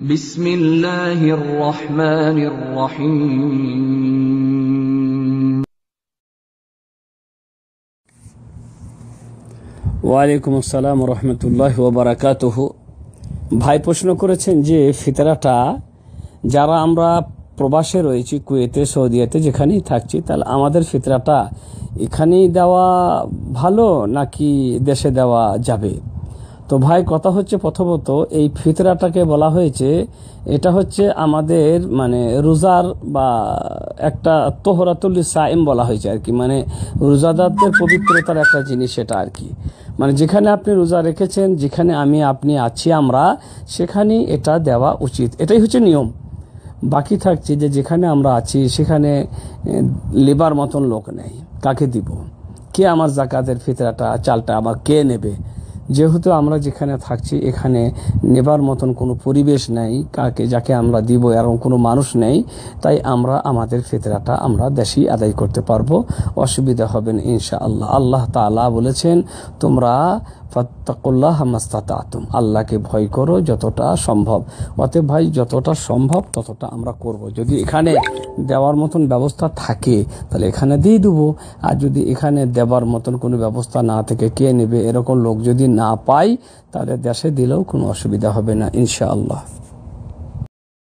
বিসমিল্লাহির রহমানির রহিম। ওয়ালাইকুম আসসালাম রহমতুল্লাহ ওবরাকাতুহু। ভাই প্রশ্ন করেছেন যে ফিতরাটা যারা আমরা প্রবাসে রয়েছি, কুয়েতে, সৌদিয়াতে, যেখানেই থাকছি, তাহলে আমাদের ফিতরাটা এখানেই দেওয়া ভালো নাকি দেশে দেওয়া যাবে? তো ভাই কথা হচ্ছে, প্রথমত এই ফিতরাটাকে বলা হয়েছে, এটা হচ্ছে আমাদের মানে রোজার বা একটা তোহরাতুল সাইম বলা হয়েছে আর কি, মানে রোজাদারদের পবিত্রতার একটা জিনিস এটা আর কি। মানে যেখানে আপনি রোজা রেখেছেন, যেখানে আপনি আছি আমরা, সেখানেই এটা দেওয়া উচিত, এটাই হচ্ছে নিয়ম। বাকি থাকছে যে যেখানে আমরা আছি সেখানে লেবার মতন লোক নেই, কাকে দিব? কে আমার জাকাতের ফিতরাটা, চালটা আমার কে নেবে? যেহেতু আমরা যেখানে থাকছি এখানে নেবার মতন কোনো পরিবেশ নেই, যাকে আমরা দিব এরকম কোনো মানুষ নেই, তাই আমরা আমাদের ফিতরাটা আমরা দেশেই আদায় করতে পারবো, অসুবিধা হবে না ইনশাআল্লাহ। আল্লাহ তাআলা বলেছেন, তোমরা ফাত্তাকুল্লাহ মাস্তাতাতুম, আল্লাহকে ভয় করো যতটা সম্ভব। অতএব ভাই যতটা সম্ভব ততটা আমরা করব। যদি এখানে দেওয়ার মতন ব্যবস্থা থাকে তাহলে এখানে দিয়ে দেবো, আর যদি এখানে দেওয়ার মতন কোনো ব্যবস্থা না থেকে কে নেবে এরকম লোক যদি না পাই, তাহলে দেশে দিলেও কোনো অসুবিধা হবে না ইনশাআল্লাহ।